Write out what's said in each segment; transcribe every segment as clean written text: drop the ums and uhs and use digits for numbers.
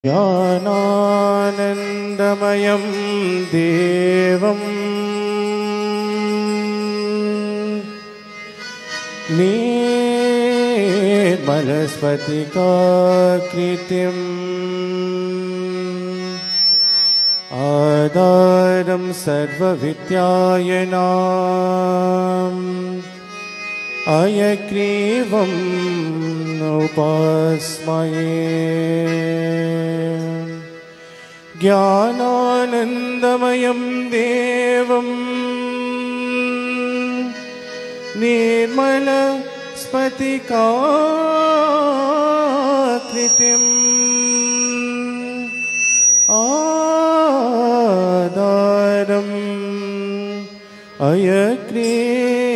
ज्ञानानन्दमयं देवं निर्मलस्फटिकाकृतिम् आधारं सर्वविद्यानाम् अयग्रीवं उपास्महे। ज्ञानानन्दमयं देवं निर्मलस्फटिकाकृतिम् आधारम् अयग्रीवम्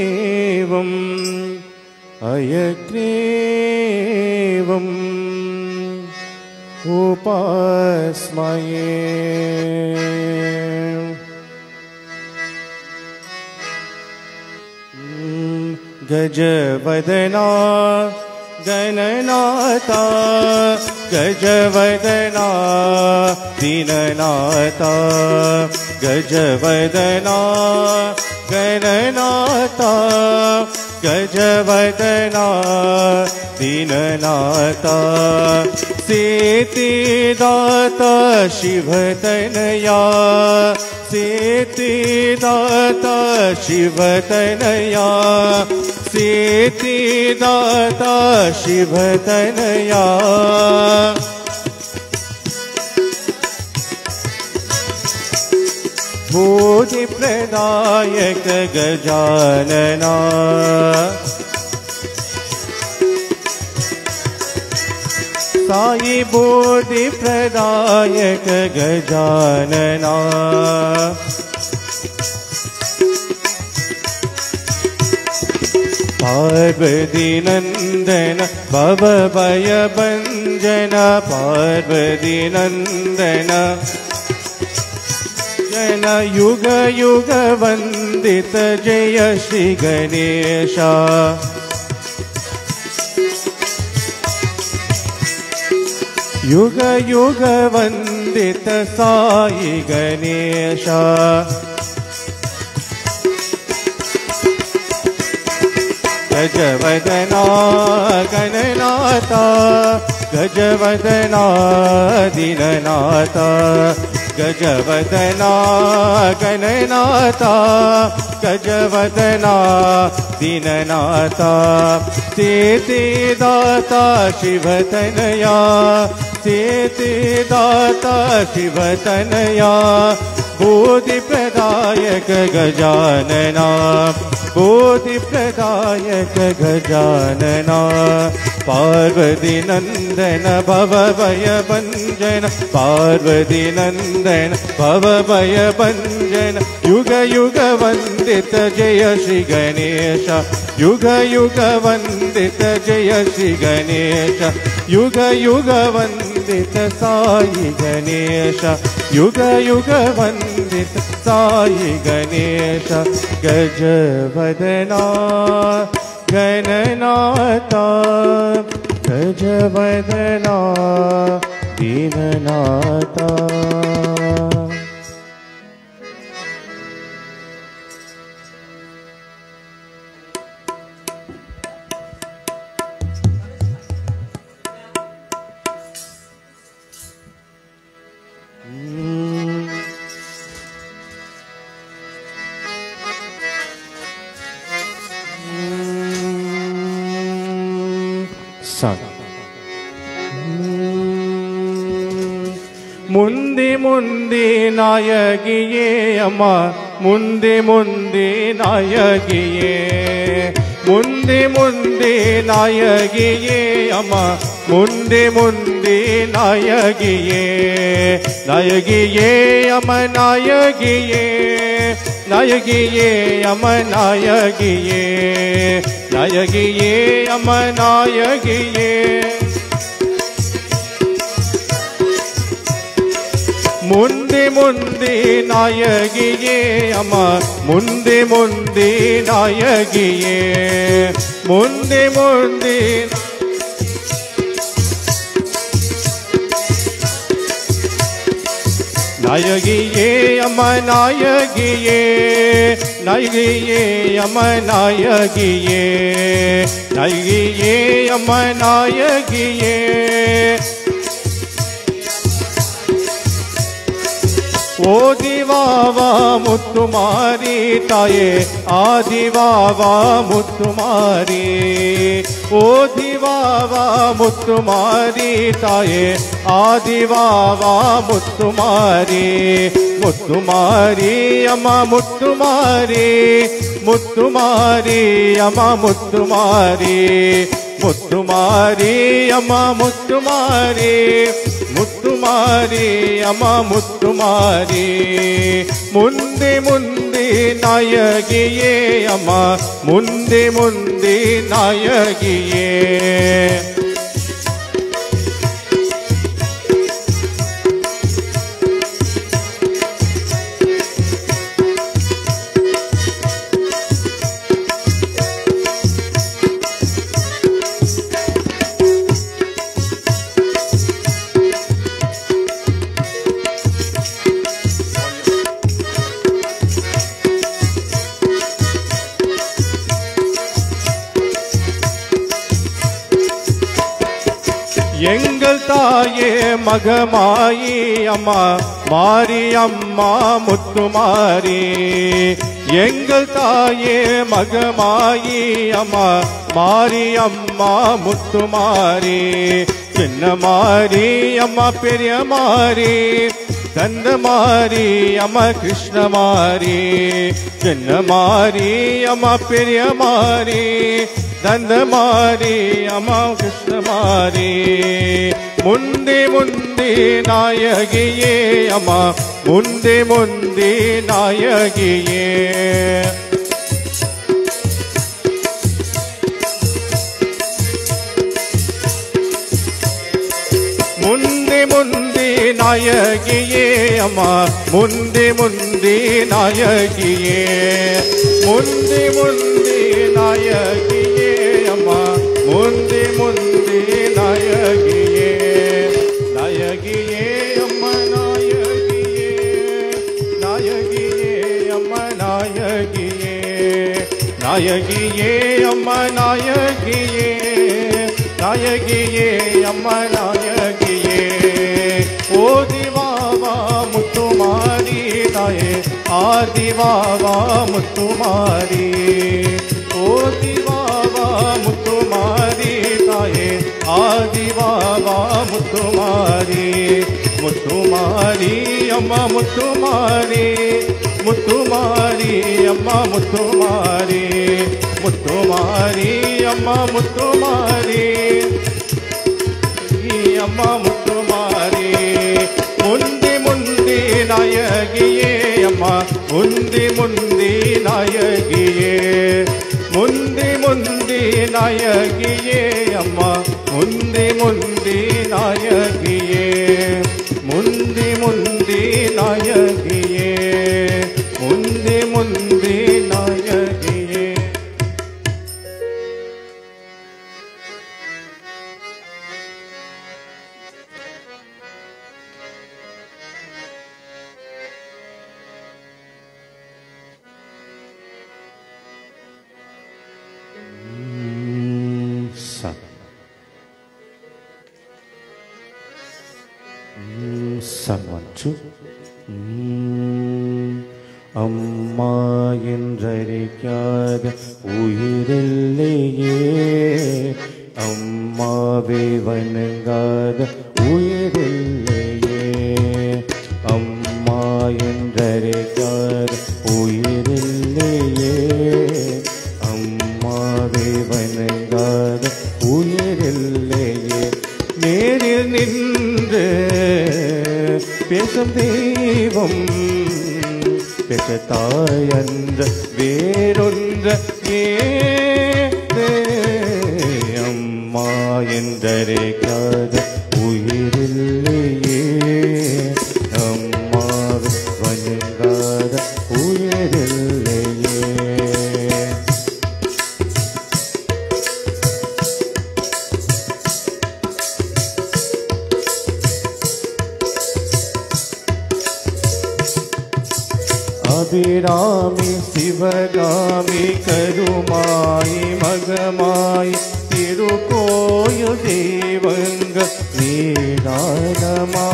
उपास्महे। गजवदना गणनाथा गजवदना दीननाथा गजवदना गणनाथा गजवदना दीननाथा सिद्धिदाता शिवतनया सिद्धिदाता शिवतनया सिद्धिदाता शिवतनया बोधिप्रदायक गजानना साई बोधिप्रदायक गजानना पार्वती नंदन भवभयभञ्जन पार्वती नंदन जन युग युग वंदित जय श्री गणेश युग युग वंदित साई गणेश गजवदना गणनाथा गजवदना दीननाथा गजवदना गणनाथा गजवदना दीननाथा सिद्धिदाता शिवतनया सिद्धिदाता शिवतनया बोधिप्रदायक गजानना बोधिप्रदायक गजानना पार्वती नंदन भवभयभञ्जन पार्वती नंदन भवभयभञ्जन युग युग वंदित जय श्री गणेश युग युग वंदित जय श्री गणेश युग युग वंदित साई गणेश युग युग वंदित साई गणेश गजवदना गणनाथा गजवदना दीननाथा मुंदी मुंदी नायगिये अम्मा मुंदी मुंदी नायगिये मुंदी मुंदी नायगिये अम्मा मुंदी मुंदी नायगिये नायगिये अम्मा नायगिये नायगिये अम्मा नायगिये नायगिये अम्मा नायगिये मुंदी मुंदी नायगिये अम्मा मुंदी मुंदी नायगिये मुंदी मुंदी நாயகியே அம்மா நாயகியே நாயகியே அம்மா நாயகியே நாயகியே அம்மா நாயகியே ஓதிவாவா முத்துமாரி தாயே ஆதிவாவா முத்துமாரி ஓதிவாவா முத்துமாரி தாயே ஆதிவாவா முத்துமாரி முத்துமாரி அம்மா முத்துமாரி முத்துமாரி அம்மா முத்துமாரி முத்துமாரி அம்மா முத்துமாரி முத்துமாரி அம்மா முத்துமாரி முந்தி முந்தி நாயகியே அம்மா முந்தி முந்தி நாயகியே எங்கள் தாயே மகமாயி அம்மா மாரியம்மா முத்துமாரி எங்கள் தாயே மகமாயி அம்மா மாரியம்மா முத்துமாரி சின்ன மாரி அம்மா பெரிய மாரி தந்த மாரி அம்மா கிருஷ்ண மாரி சின்ன மாரி அம்மா பெரிய மாரி தந்த மாரி அம்மா கிருஷ்ண மாரி முந்தி முந்தி நாயகியே அம்மா முந்தி முந்தி நாயகியே முந்தி முந்தி நாயகியே அம்மா முந்தி முந்தி நாயகியே முந்தி முந்தி நாயகியே அம்மா முந்தி முந்தி நாயகியே நாயகியே அம்மா நாயகியே நாயகியே அம்மா நாயகியே நாயகியே அம்மா நாயகியே நாயகியே அம்மா நாயகியே ஓதிவாவா முத்துமாரி தாயே ஆதிவாவா முத்துமாரி ஓதிவாவா முத்துமாரி தாயே ஆதிவாவா முத்துமாரி முத்துமாரி அம்மா முத்துமாரி முத்துமாரி அம்மா முத்துமாரி முத்துமாரி அம்மா முத்துமாரி அம்மா முத்துமாரி முந்தி முந்தி நாயகியே அம்மா முந்தி முந்தி நாயகியே முந்தி முந்தி நாயகியே அம்மா முந்தி முந்தி நாயகியே முந்தி முந்தி நாயகியே முந்தி முந்தி நாயகியே அம்மா என்றறிக்காத உயிரில்லையே அம்மாவை வணங்காத உயிரில்லையே அம்மா என்றறிக்காத உயிரில்லையே அம்மாவை வணங்காத உயிரில்லையே நேரில் நின்று பேசும் தெய்வம் பெற்ற தாயன்ற வேறொன்ற அம்மா என்றறிக்காத உயிரில்லையே அம்மாவை வணங்காத உயிரில்லையே அபிராமி சிவகாமி கருமாயி மகமாயி திருக்கோயில் தெய்வங்கள் நீராடமா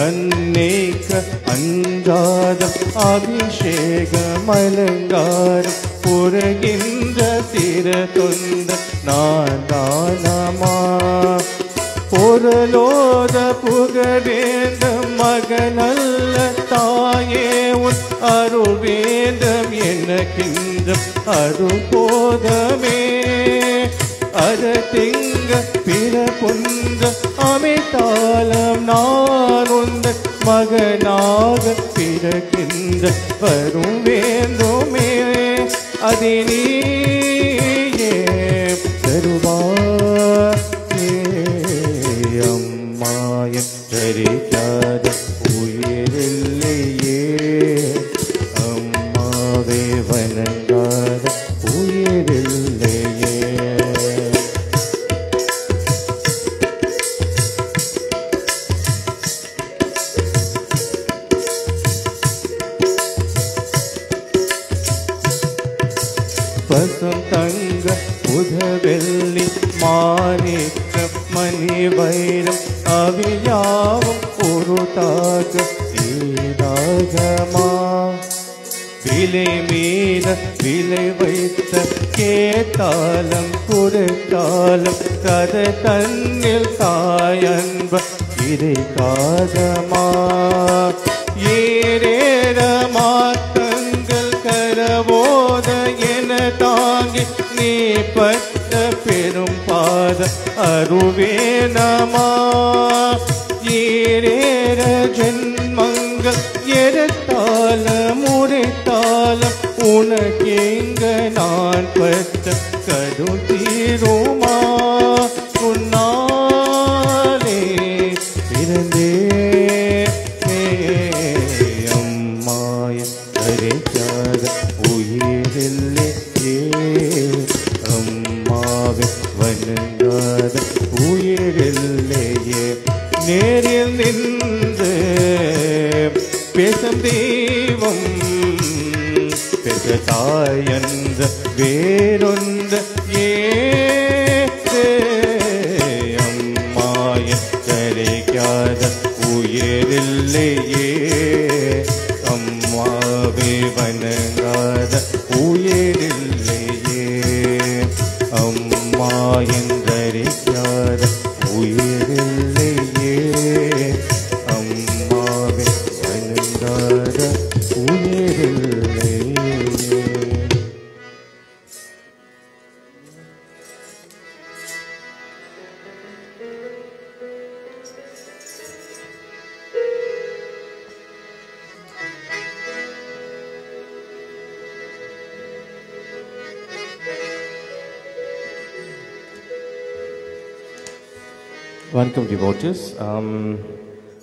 அன்னைக்க அஞ்சாத அபிஷேகம் அலங்காரம் புரகின்ற திறத்தொந்த நாதானமா பொருளோத புகவேந்தம் மகனல்ல தாயே உன் அருள் வேந்தம் எனக்கின்றும் அருள் போதமே அத திங்க பிற கொன்ற அமைத்தாலம் நான் உந்த மகனாக பிறக்கின்ற வரும் வேண்டுமே அதை நீயே தருவார் அம்மா என்றறியாத உயிரில்லையே அம்மாவே வணங்காத உயிரில்லையே பசும் தங்க புதவெள்ளி மாணிக்க மணி வைரம் அவியாவும் ஒரு தாக ஈடாகமா விலை மீத விலை வைத்த கேட்டாலம் கொடுத்தாலும் கதை தன்னில் தாயன்ப இதை காதமா ஏரேற மாத்தங்கள் கரவோத என தாங்கி நீ பட்ட பெரும் பாத அருவேனமா ஏரேற ஜென்மங்கள் எரத்தாலம் உரைத்தாலம் உனக்கேங்க நான் பட்ட கடு தீருமா உன்னாலே பிறந்தே அம்மாய கரைக்காத உயிரில்லையே அம்மாவை வணங்காத உயிரில்லையே நேரில் நின்று பேசும் தெய்வம் பெற்ற தாயன்ற வேறொன்ற அம்மாய கரைக்காத உயிரில்லையே அம்மாவே வணங்காத உயிரில்லையே அம்மா என்றறியாத உயிரில்லையே அம்மாவே வணங்காத உயிரில்லையே. Welcome, devotees.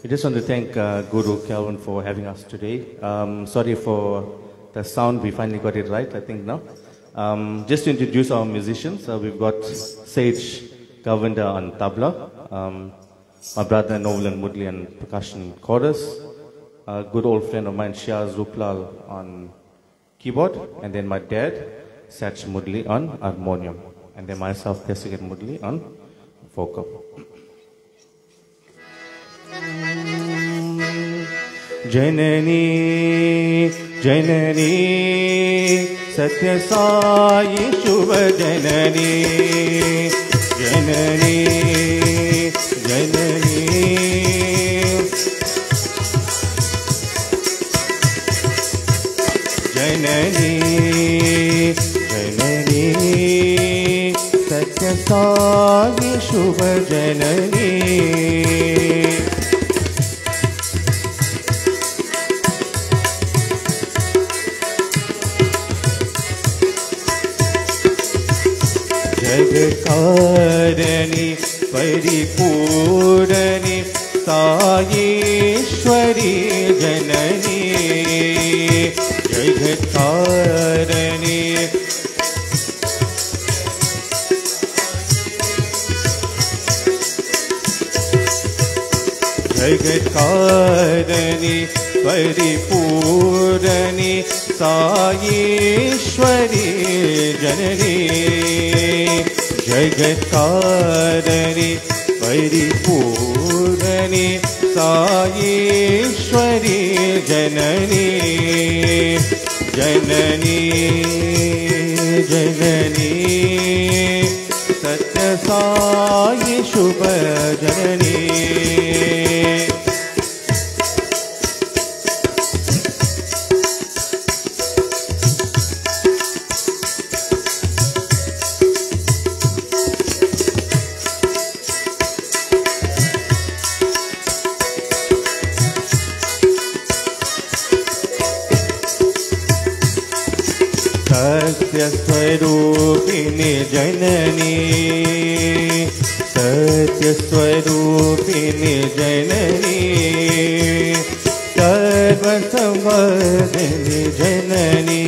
We just want to thank Guru Calvin for having us today. Sorry for the sound, we finally got it right, I think now. Just to introduce our musicians, we've got Sage Govinda on tabla, my brother Nolan Mudli on percussion chorus, a good old friend of mine Shaz Ruplal on keyboard, and then my dad Sach Mudli on harmonium, and then myself Tesigan Mudli on vocal. जननी जननी सत्य साई शुभ जननी जननी जननी जननी जननी सत्य साई शुभ जननी जगकारणी परिपूरणी सायेश्वरी जननी जगकारणी जगत्कारिणी परिपूरणी साईश्वरी जननी जगत्कारिणी परिपूरणी साईश्वरी जननी जननी जननी सत्य साई शुभ जननी सत्यस्वरूपिणी जननी सत्यस्वरूपिणी जननी सर्वसंवर्धिनी जननी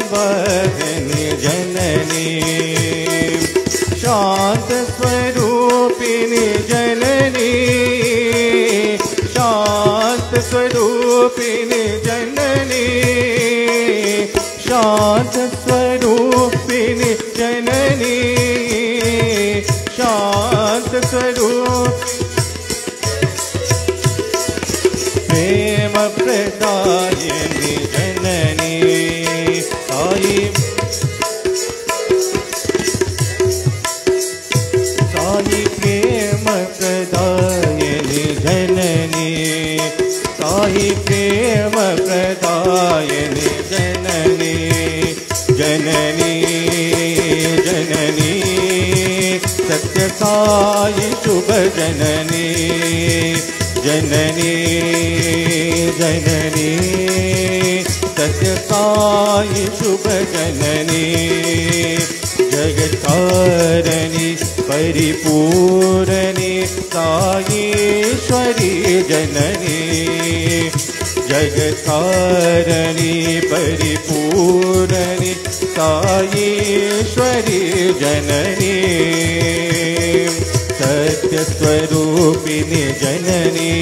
सर्वसंवर्धिनी जननी शान्तस्वरूपिणी जननी शान्तस्वरूपिणी जननी शांत स्वरूपिणी जननी शांत स्वरूप प्रेम प्रदायिनी जननी साई साई प्रेम प्रदायिनी जननी साई प्रेम प्रदायिनी जननी जननी जननी सत्य साई शुभ जननी जननी जननी सत्य साई शुभ जननी जगत्कारिणी परिपूरणी साईश्वरी जननी जगत्कारिणी परिपूरणी साईश्वरी जननी सत्यस्वरूपिणी जननी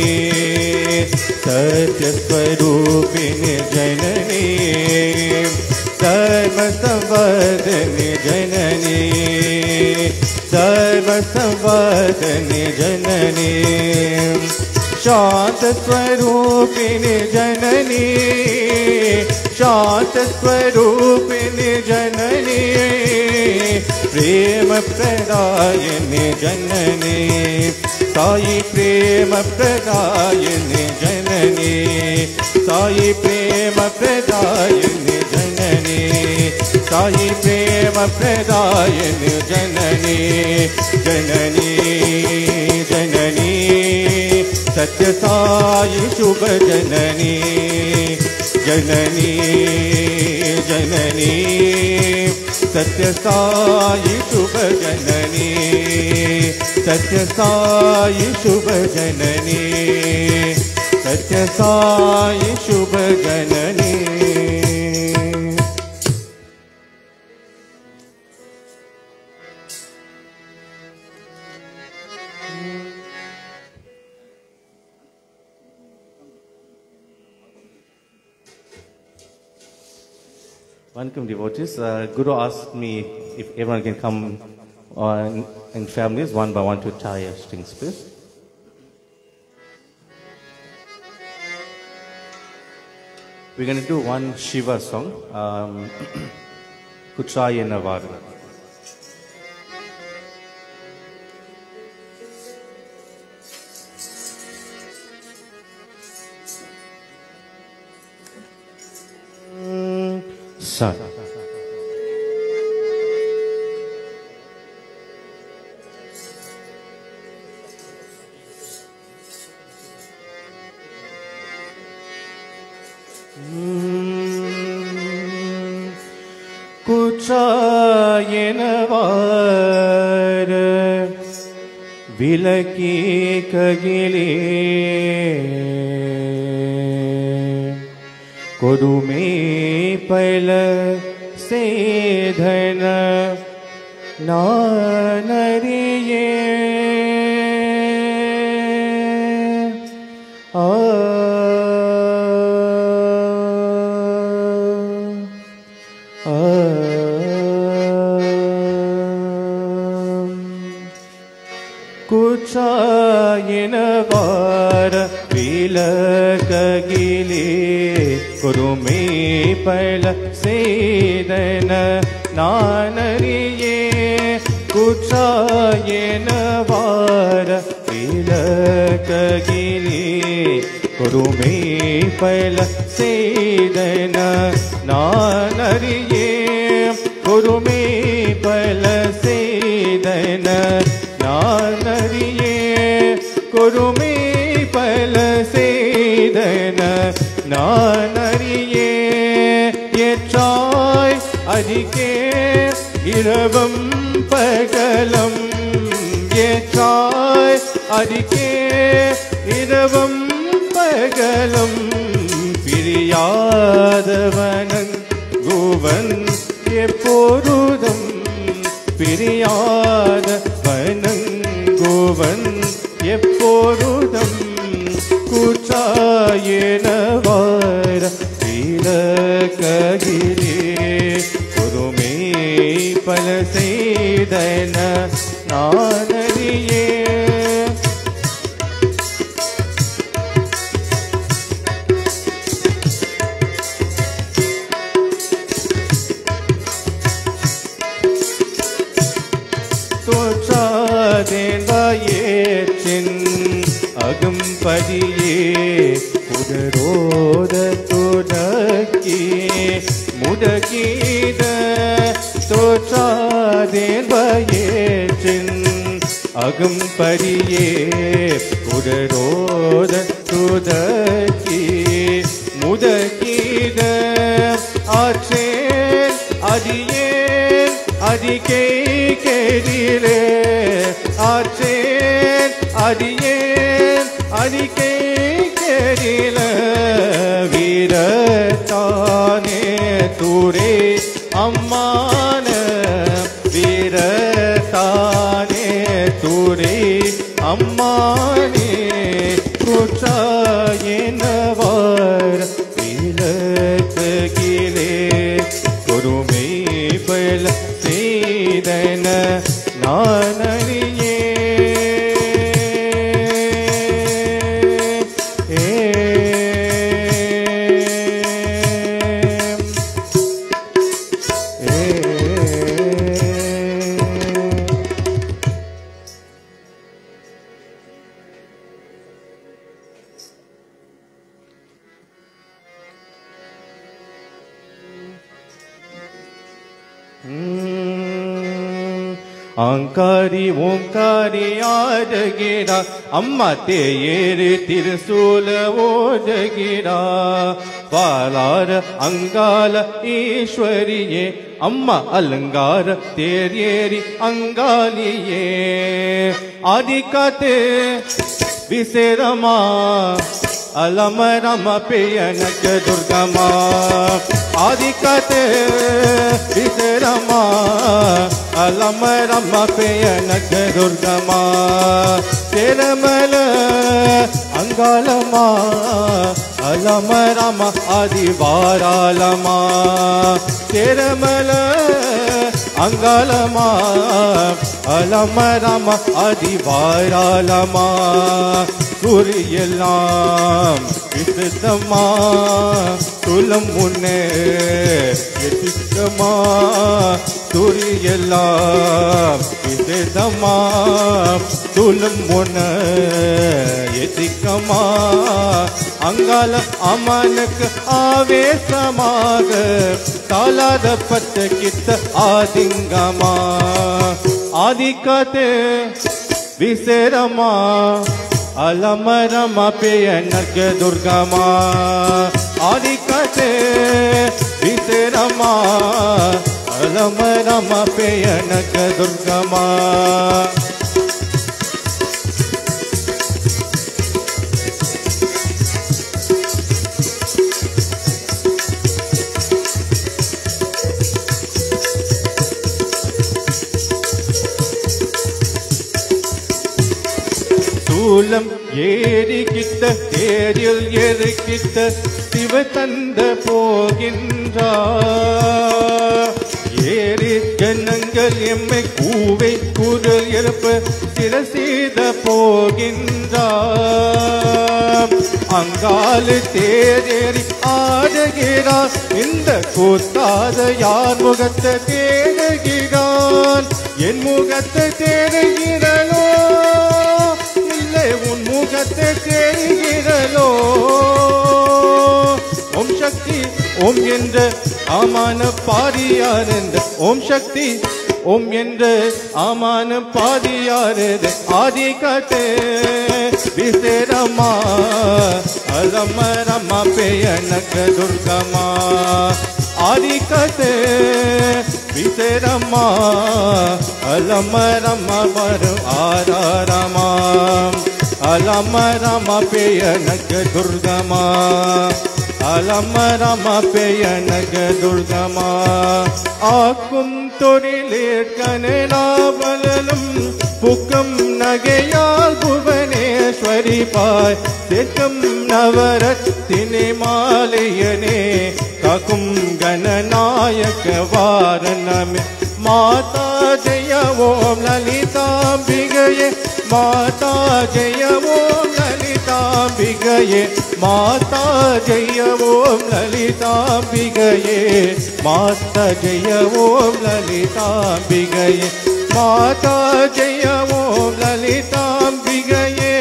सत्यस्वरूपिणी जननी सर्वसंवर्धिनी जननी सर्वसंवर्धिनी जननी शांत स्वरूपिणी जननी शांत स्वरूपिणी जननी प्रेम प्रदायिनी जननी साई प्रेम प्रदायिनी जननी साई प्रेम प्रदायिनी जननी साई प्रेम प्रदायिनी जननी जननी जननी सत्य साई शुभ जननी जननी जननी सत्य साई शुभ जननी सत्य साई शुभ जननी सत्य साई शुभ जननी Welcome, devotees. Guru asked me if everyone can come in families one by one to tie a strings, please. We're going to do one Shiva song, Kutrayena Vara. Sa. Kutrayena Vara Vilaki Kagile Kodume Pala Sedhana Nanariye குச்சாயினவார விலககிலே குருமே பல செய்தன நானறியே குச்சாயினவார விலககிலே குருமே பல செய்தன நானறியே குருமே பல செய்தன நானறியே குருமே பல செய்தன நானறியே ஏற்றாய் அதிகே இரவும் பகலும் ஏற்றாய் அதிகே இரவும் பகலும் பிரியாதவனன் குவன் எப்போதும் பிரியாத வனங்குவன் எப்போதும் கூச்சாயினவார விலககிலே குருமே பல செய்தன நானறியே தேவாயேற்றின் அகம்பதியே புதரோத துடக்கி முடகீத தோற்றாதேவாயேற்றின் அகம்பதியே புதரோத துடக்கி முடகீத ஆற்றேன் அடியேன் அதிகே கேடிலே ஆற்றேன் அடியேன் அதிகே கேடில வீரத்தானே தூரே அம்மான வீரத்தானே தூரே அம்மானே குச்சாயினவார விலககிலே குருமே பல செய்தன நானறியே ஆங்காரி ஓங்காரி ஆடுகிறா அம்மா தேயேறு திருசூல ஓடுகிறா பாலார அங்கால ஈஸ்வரியே அம்மா அலங்கார தேர் ஏறி அங்காலியே ஆதிகாத்து விசேரமா அலமரம பெயனக்க துர்கமா ஆதிகாத்து விசேரமா அலமரம பெயனக்க துர்கமா திரமல அங்காளமா அலமரம ஆதிவாராளமா திரமல அங்காளமா அலமரம ஆதிவாராளமா குறியெல்லாம் விசுத்தமா துலம் முன்னே எதிர்க்கமா குறியெல்லாம் விசுத்தமா துலம் முன்ன எதிர்க்கமா அங்கால அமனுக்கு ஆவேசமாக தாளாத பத்த கித்த ஆதிங்கமா ஆதிக்கத்து விசேரமா அலமரம பெயனக்க துர்கமா ஆதிக்கத்து விசேரமா அலமரம பெயனக்க துர்கமா சூலம் ஏறிக்கிட்ட தேரில் ஏறிக்கிட்ட சிவ தந்த போகின்றார் ஏறி ஜனங்கள் எம்மை கூவை குரல் எழுப்ப சிரசீத போகின்றார். அங்காலு தேரேறி ஆடுகிறார், இந்த கூத்தாத யார் முகத்தை தேடுகிறான்? என் முகத்தை தேடுகிறனோ, இல்லை உன் முகத்தை தேடுகிறனோ? ஓம் சக்தி ஓம் என்ற ஆமான பாரியார் என்ற ஓம் சக்தி ஓம் என்ற ஆமான பாரியார் ஆதி காட்டு விசேரமா அலம ரமா பேயனக துர்கமா ஆதி காட்டு விசேரமா அலம ரமா வரும் ஆராரமா அலம ரமா பேயனக துர்கமா அலம ரம பேயனக துர்கமா ஆக்கும் தொழிலேற்கனாபலனும் புக்கம் நகையால் புவனேஸ்வரி பாய் சேர்க்கும் நவரத்தினே மாலையனே காக்கும் கணநாயக வாரணமே மாதா ஜெய ஓம் லலிதாம்பிகையே மாதா ஜெய ஓம் லலிதாம்பிகையே மாதா ஜெய ஓம் லலிதாம்பிகையே மாதா ஜெய ஓம் லலிதாம்பிகையே மாதா ஜெய ஓம் லலிதாம்பிகையே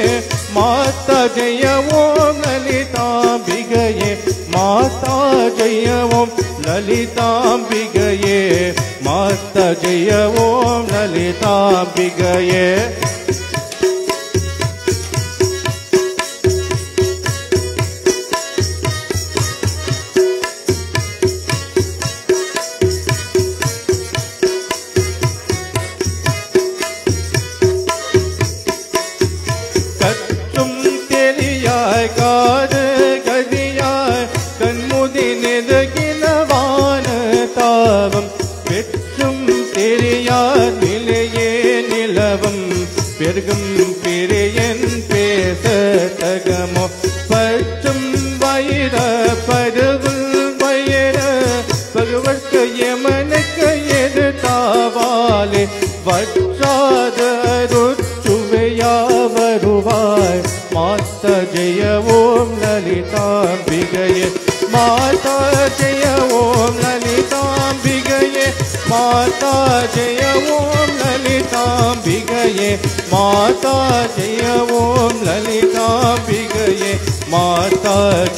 மாதா ஜெய ஓம் லலிதாம்பிகையே மாதா ஜெய ஓம் லலிதாம்பிகையே மாதா ஜெய ஓம் லலிதாம்பிகையே பெருகும் பிரியன் பேச தகமோ பற்றும் வயிற பருகுல் வயிற பருவற்கு யமனுக்கு எதிர்த்தாவாலே வற்றாத ருச்சுவையா வருவாய் மாதா ஜெய ஓம் லலிதாம்பிகையே மாதா ஜெய ஓம் லலிதாம்பிகையே மாதா ஜெய ஓம் லலிதாம்பிகையே மாதா ஜெய ஓம் லலிதாம்பிகையே மாதா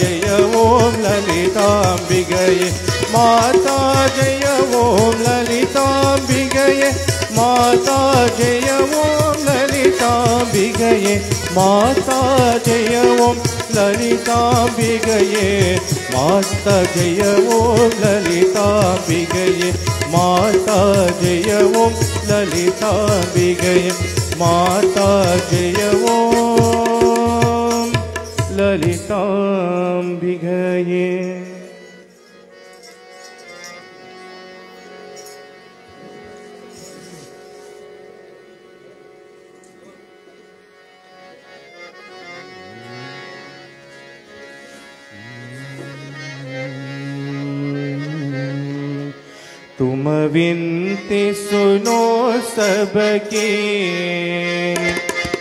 ஜெய ஓம் லலிதாம்பிகையே மாதா ஜெய ஓம் லலிதாம்பிகையே மாதா ஜெய ஓம் லலிதாம்பிகையே மாதா ஜெய ஓம் லலிதாம்பிகையே மாதா ஜெய ஓம் லலிதாம்பிகையே மாதா ஜெய ஓம் லலிதாம்பிகையே மாதா ஜெய ஓம் லலிதாம்பிகையே तुम विनती सुनो सबकी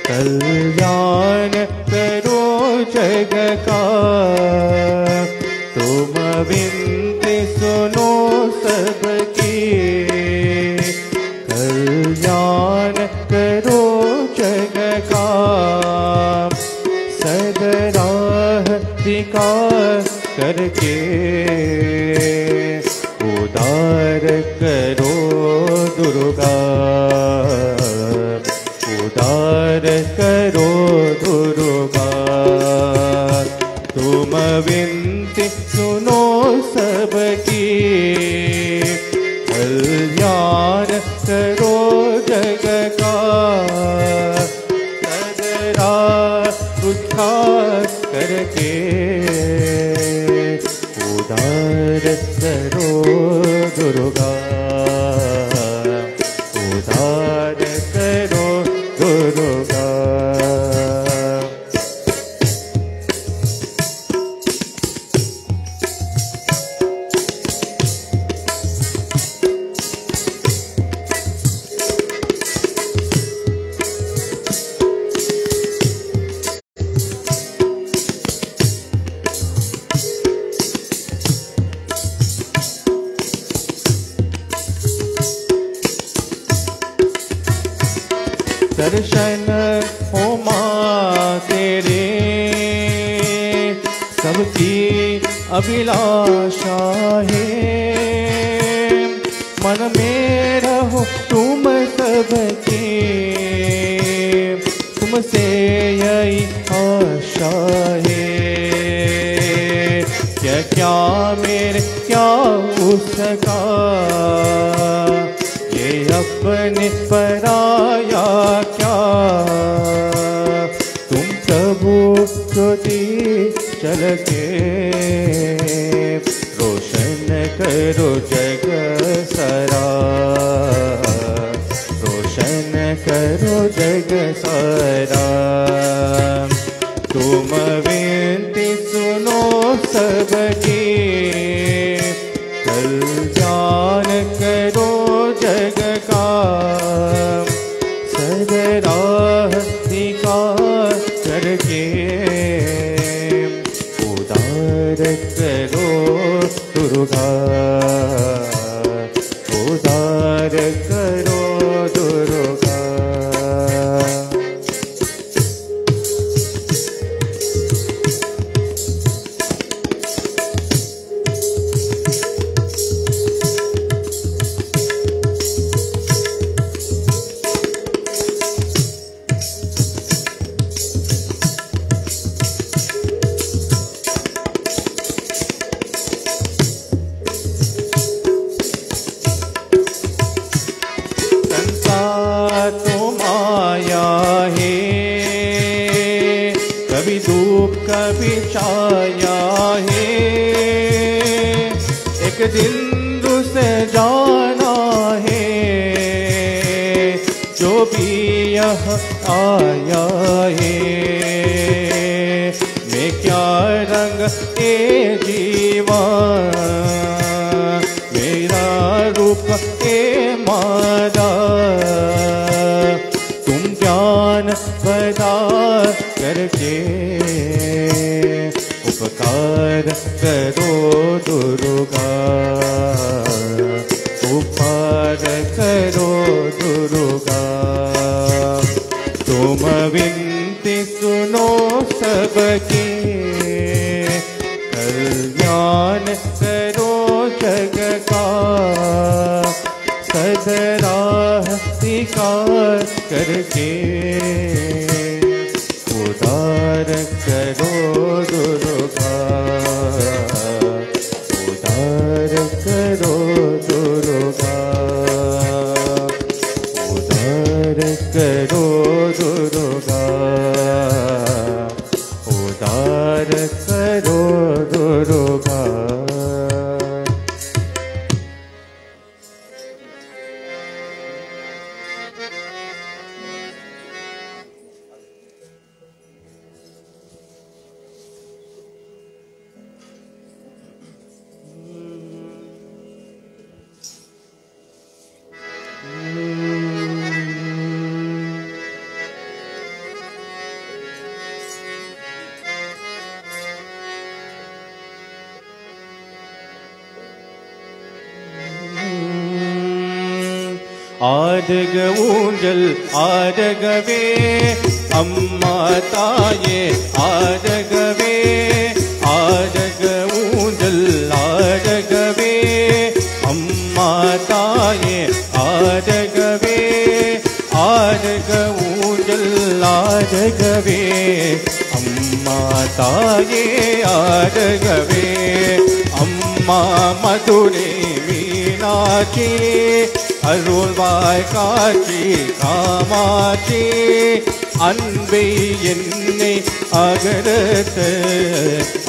कल्याण करो जग का तुम विनती सुनो सबकी कल्याण करो जग का सदराह विकास करके उदार करो दुर्गा उदार करो दुर्गा तुम विनती सुनो सबकी कल्याण करो जग का सदरा उद्धार करके उदार करो दुर्गा उदार करो दुर्गा तेरे सबकी अभिलाषा है, मन में रहो तुम सबके, तुमसे यही आशा है। क्या क्या मेरे क्या उसका, ये अपने पराया क्या, तुम प्रभु ज्योति चल के रोशन करो जग सारा, रोशन करो जग सारा। तुम विनती सुनो सबकी, कल्याण करो जग का, सदराह स्वीकार करके उदार करो दुर्गा, उदार करो दुर्गा। कभी धूप कभी छाया है, एक दिन रुस जाना है, जो भी यह आया है। मैं क्या रंग ए जीवन, मेरा रूप ए मादा, तुम ज्ञान बता करके उपकार करो दुर्गा, उपकार करो दुर्गा। तुम विनती सुनो सबकी, कल्याण करो जग का, सदराह स्वीकार करके उदार करो दुर्गा, उदार करो दुर्गा, उदार करो दुर्गा, उदार करो दुर्गा। ஆடுக ஊஞ்சல் ஆடுகவே அம்மா தாயே ஆடுகவே, ஆடுக ஊஞ்சல் ஆடுகவே அம்மா தாயே ஆடுகவே, ஆடுக ஊஞ்சல் ஆடுகவே அம்மா தாயே ஆடுகவே। அம்மா மதுரை மீனாட்சி, அருள்வாய் காட்சி காமாட்சி, அன்பை என்னை அகரத்த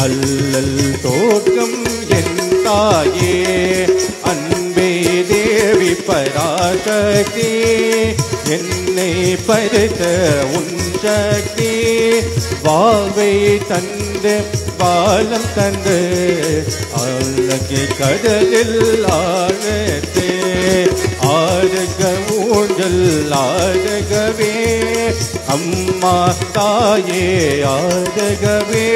அல்லல் தோற்றம் என் தாயே, அன்பே தேவி பராசக்தி, என்னை பறித்த உன் சக்தி, வாழ்வை தந்து பாலம் தந்து அழகு கடலில் ஆழத்தே, ஆடுக ஊஞ்சல் ஆடுகவே அம்மா தாயே ஆடுகவே,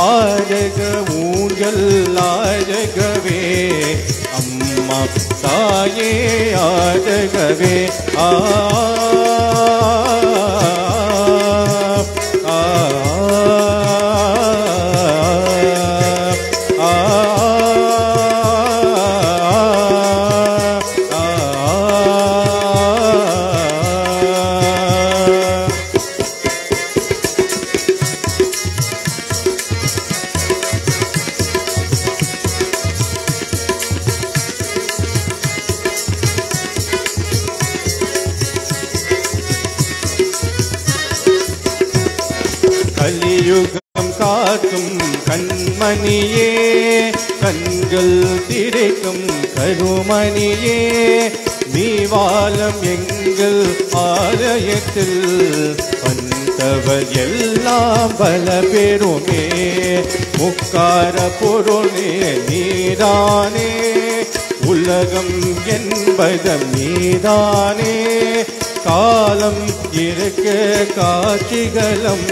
ஆடுக ஊஞ்சல் ஆடுகவே அம்மா தாயே ஆடுகவே। கலியுகம் காக்கும் கண்மணியே, கண்கள் திரைக்கும் கருமணியே, நீ வாழும் எங்கள் ஆலயத்தில் வந்தவர் எல்லாம் பல பெருமே. முக்கார பொருளே நீதானே, உலகம் என்பதம் நீதானே, காலம் இருக்க காட்சிகளும்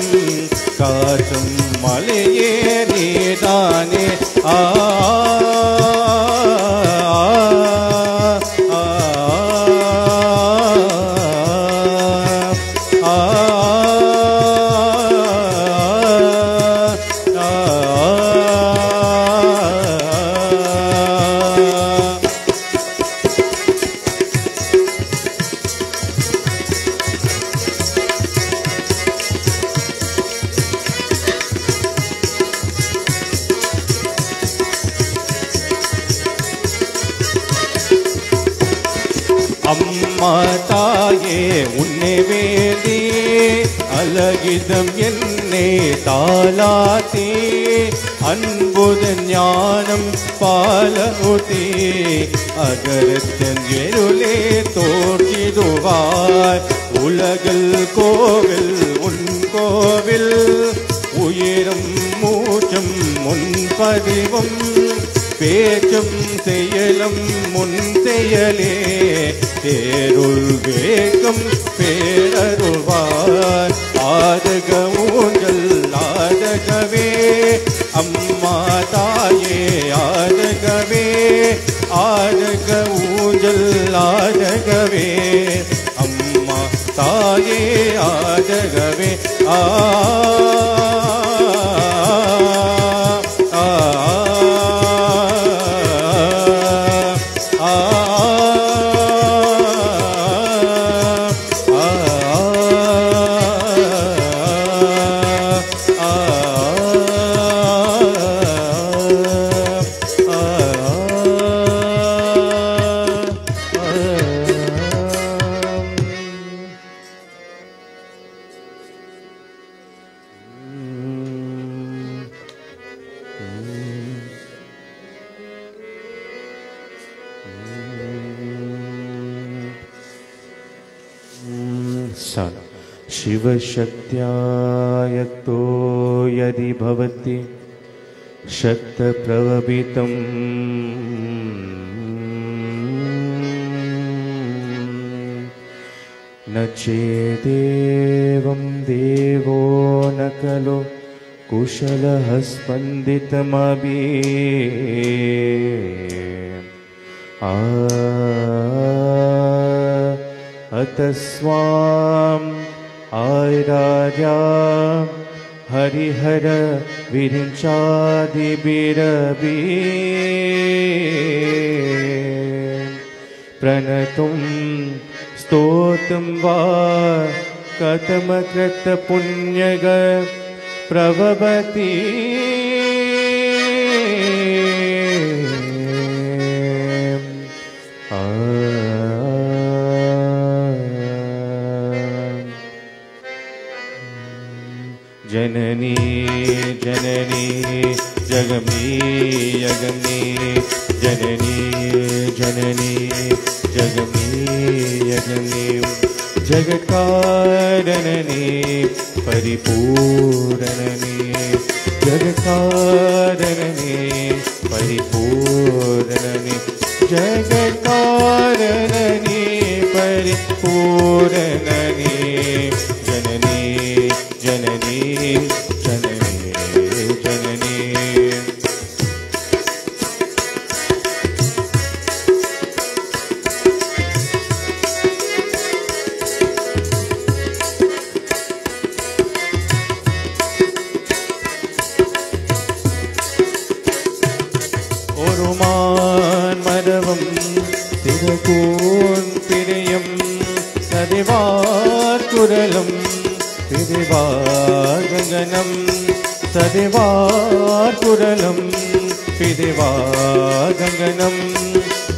காற்றும் மலையே நீதானே. ஆ அம்மா தாயே உன்னை வேண்டி அழகிதம் என்னை தாளாத்தி, அன்புதன் ஞானம் பாலூட்டி, அகரத்தன் இருளே தோற்றிடுவாய். உலகில் கோவில் உன் கோவில், உயிரும் மூச்சும் முன்பதிவும், பேச்சும் செயலும் முன் செயலே, தேருள் வேகம் பேரருள்வார். ஆதக ஊஞ்சல் ஆதகவே, அம்மா தாயே ஆதகவே, ஆதக ஊஞ்சல் ஆதகவே, அம்மா தாயே ஆதகவே. ஆ शिवशक्त्या यतो यदि भवति शक्तप्रवभितं न चेदेवं देवो न खलु कुशलः स्पन्दितमभि अतस्वाम् आयराजा हरिहर विरिञ्चादिभिरभि प्रणतुं स्तोत्रं वा कथमकृत पुण्यग प्रभवति जननी जननी जगमी यगमी जननी जननी जगमी यगमी जगत्कारणनी परिपूरणनी जगत्कारणनी परिपूरणनी जगत्कारणनी परिपूरणनी जननी जननी जननी जननी தவம் திருக்கூன் பிரியம் சதிவார் குரலும் பிரிவார் கங்கனம் சதிவார் குரலும் பிரிவார் கங்கனம்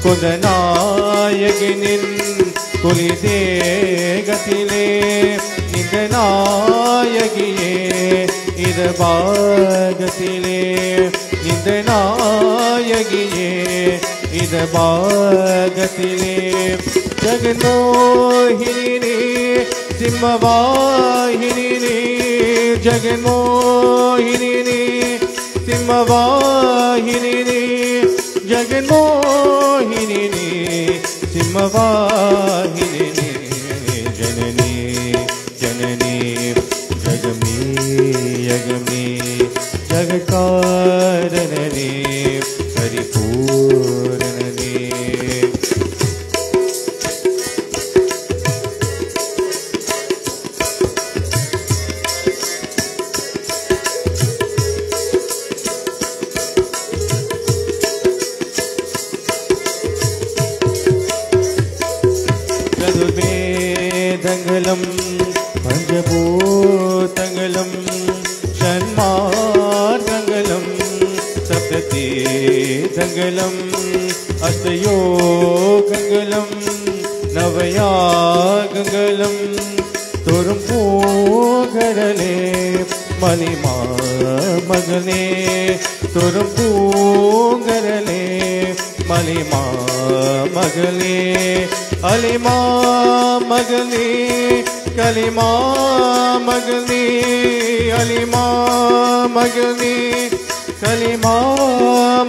குதநாயகனின் குலிதேகத்திலே இந்த நாயகியே இது பாகத்திலே இந்த நாயகியே இது பாகத்திலே ஜெகன்மோகினி சிம்மவாகினி ஜெகன்மோகினி சிம்மவாகினி ஜெகன்மோகினி சிம்மவாகினி ஜனனி ஜனனி ஜகமீ யகமீ ஜககாரணனே பரிபூரணனே வேதங்களும் பஞ்சபூதங்களும் ஷண்மார்க்கங்களும் சப்ததீதங்களும் அஷ்டயோகங்களும் நவயாகங்களும் தொரும் பூகரலே மலிமா மகனே தொரும் பூங்கரலே மலிமா மகளே அலிமா மகளே கலிமா மகளே அலிமா மகளே கலிமா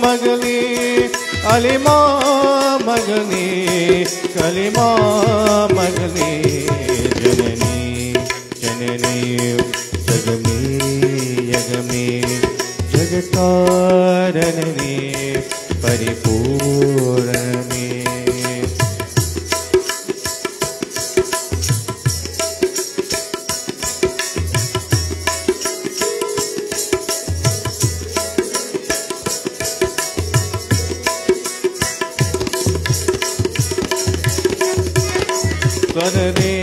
மகளே அலிமா மகளே கலிமா மகளே ஜனனி ஜனனி ஜகமே யகமே ஜகத்காரணனே பரிபூரணமே ஸ்வரரே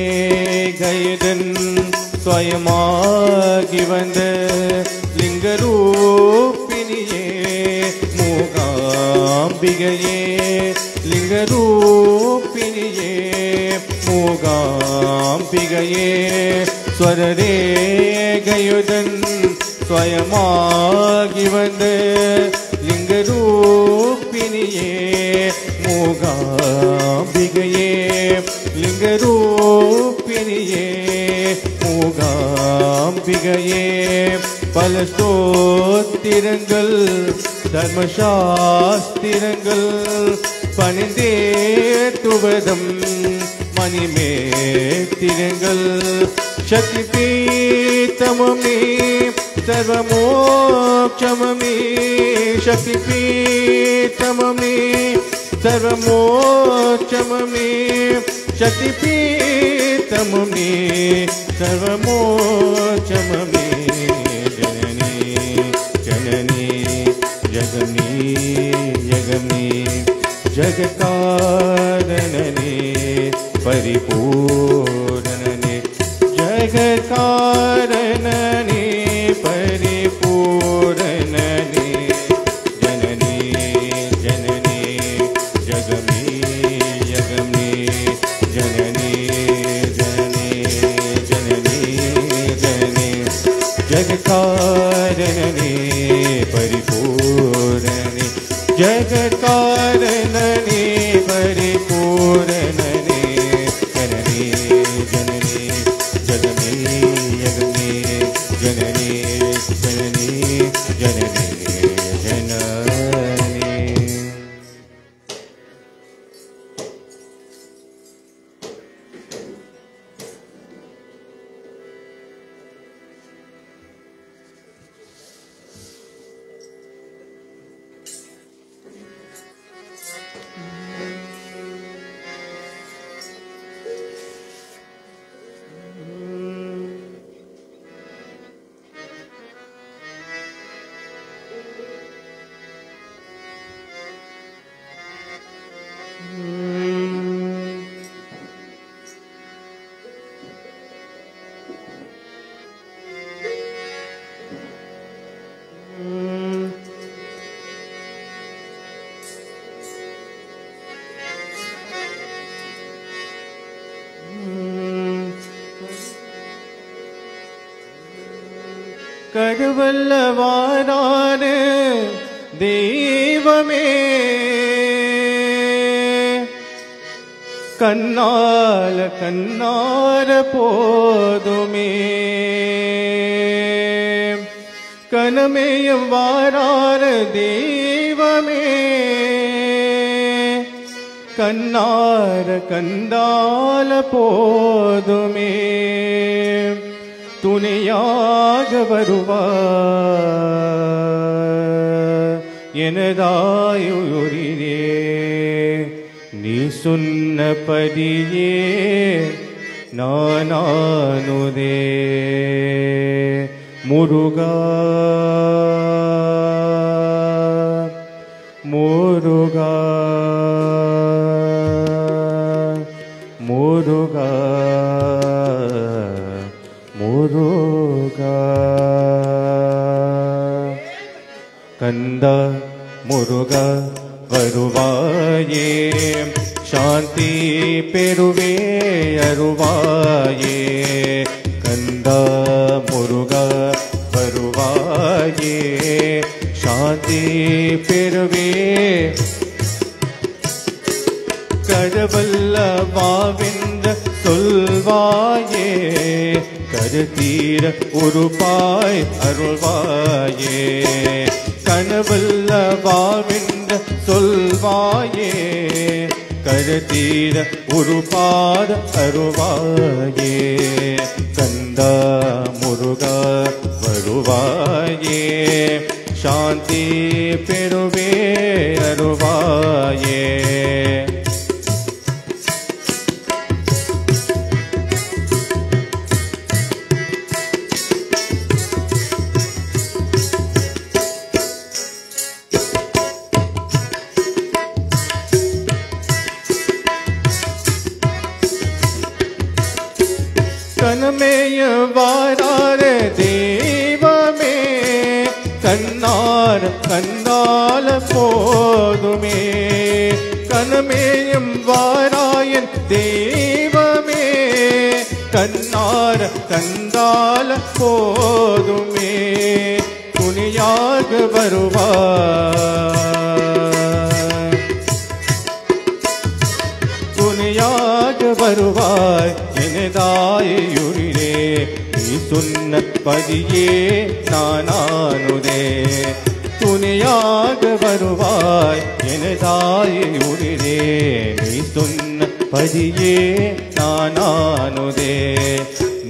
கைதன் ஸ்வயமாகி வந்த லிங்கரூபிணியே மூகாம்பிகையே லிங்கரூபிணியே மூகாம்பிகையே ஸ்வரரே கையுதன் ஸ்வயமாகி வந்த லிங்கரூபிணியே மூகாம்பிகையே லிங்கரூபிணியே மூகாம்பிகையே பல ஸ்தோத்திரங்கள் தர்மசாஸ்திரங்கள் பணிந்தேத்துவதம் மணிமேத்திரங்கள் சக்தி பீத்தமமே சர்வமோட்சமமே சக்தி பீத்தமமே சர்வமோட்சமமே சக்தி பீத்தமமே சர்வமோட்சமமே ஜனனி ஜனனி ஜகமீ யகமீ ஜகத்காரணனே பரிபூரணனே ஜகத்காரணனே பரிபூரணனே ஜனனி ஜனனி ஜகமீ யகமீ ஜனனி ஜனனி ஜனனி ஜனனி ஜகத்காரணனே பரிபூரணனே ஜகத்காரணனே பரிபூரணனே ஜனனி ஜனனி ஜகமீ யகமீ ஜனனி ஜனனி ஜனனி ஜனனி. கருவல்லவாரான தெய்வமே கண்ணார போதுமே கனமேயம் வாரான தெய்வமே கண்ணார கண்டால போதுமே துணையாக வருவார் எனதாயுரிரே நீ சொன்னபடியே நானானுதே முருகா முருகா முருகா முருகா கந்தா முருகா வருவாயே சாந்தி பெருவே அருவாயே கந்தா முருகா வருவாயே சாந்தி பெருவே கரவல்லவாவென்ற சொல்வாயே கருத்தீர உருபாய் அருள்வாயே கனவல்லவாவென்ற சொல்வாயே கருத்தீர உருபாத அருவாயே கந்தா முருகா வருவாயே சாந்தி பெருவே அருவாயே கனமேய வாரார தெய்வமே கண்ணார கண்டால போதுமே கனமேயம் வாராயன் தெய்வமே கண்ணார கண்டால போதுமே துணியாக வருவாய் துணியாக வருவாய் எனதாயுரிரே நீ சொன்னபடியே நானானுதே துணையாக வருவாய் எனதாயுரிரே நீ சொன்னபடியே நானானுதே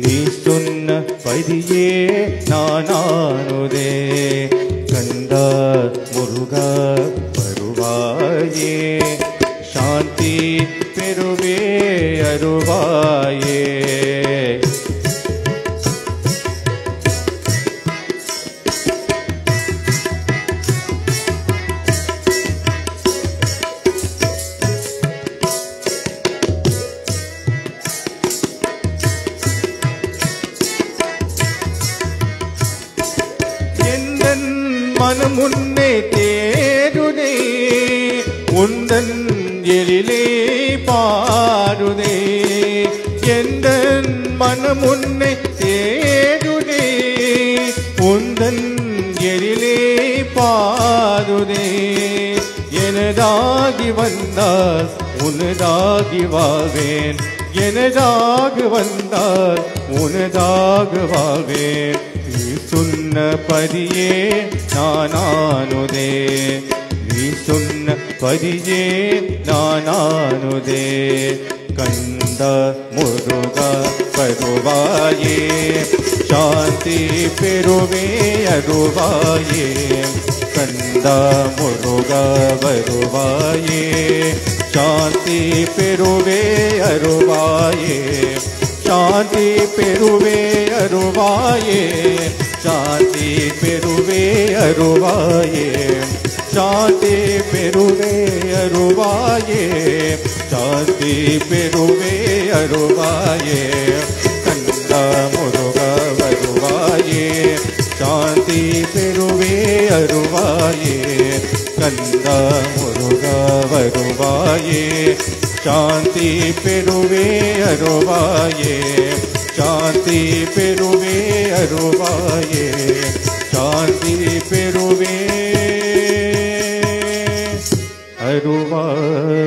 நீ சொன்னபடியே நானானுதே கந்தா முருகா வருவாயே சாந்தி பெருவே அருவாயே எந்தன் மனம் உன்னை தேடுதே உந்தன் எழிலே பாடுதே எந்தன் மனம் உன்னை தேடுதே உந்தன் எழிலே பாடுதே எனதாகி வந்தால் உனதாகி வாழ்வேன் எனதாக வந்தால் உனதாக வாழ்வேன் நீ சொன்னபடியே நானானுதே நீ சொன்னபடியே நானானுதே கந்தா முருகா வருவாயே சாந்தி பெருவே அருவாயே கந்தா முருகா வருவாயே சாந்தி பெருவே அருவாயே சாந்தி பெருவே அருவாயே சாந்தி பெருவே அருவாயே சாந்தி பெருவே அருவாயே சாந்தி பெருவே அருவாயே கந்தா முருகா வருவாயே சாந்தி பெருவே அருவாயே கந்தா முருகா வருவாயே சாந்தி பெருவே அருவாயே சாந்தி பெறுவே அருவாயே சாந்தி பெறுவே அருவாயே.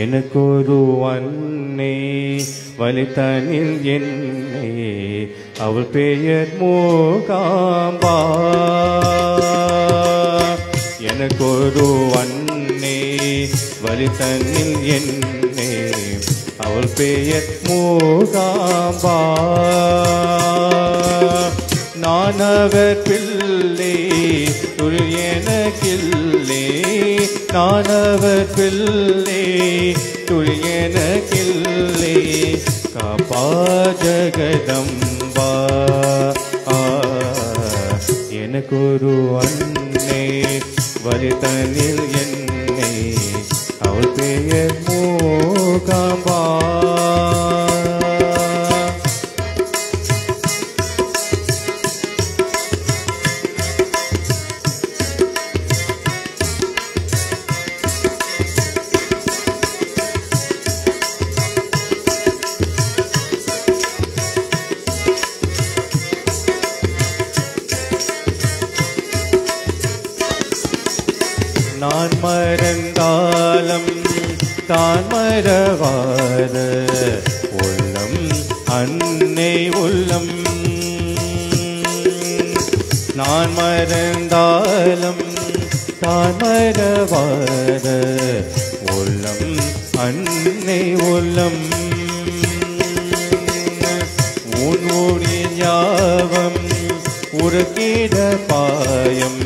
எனக்கொரு அன்னை வலித்தனில் என்னை அவள் பெயர் மூகாம்பா. எனக்கொரு அன்னை வலித்தனில் என்னை அவள் பெயர் மூகாம்பா. நான் அவர் பிள்ளை தொழில் எனக்கில்லை நான் அவர் பிள்ளை தொழில் எனக்கில்லை காப்பா ஜகதம்பா. எனக்கொரு அன்னை வலிதனில் என்னை அவள் பெயர் மூகாம்பா. நான் மறந்தாலும் தான் மறவாத உள்ளம் அன்னை உள்ளம். நான் மறந்தாலும் தான் மறவாத உள்ளம் அன்னை உள்ளம். உன்னுடைய ஞாபம் உருக்கிட பாயம்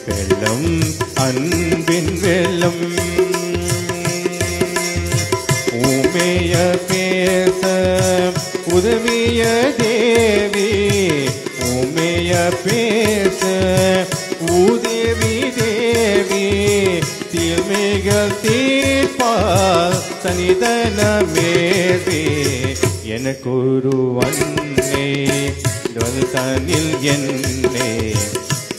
வெள்ளம் அன்பின் வெள்ளம். உமைய பேச உதவிய தேவி உமைய பேச உதவி தேவி தீமைகள் தீர்ப்பால் சனிதன மேவி. எனக்கொரு அன்னை தனில் என்னை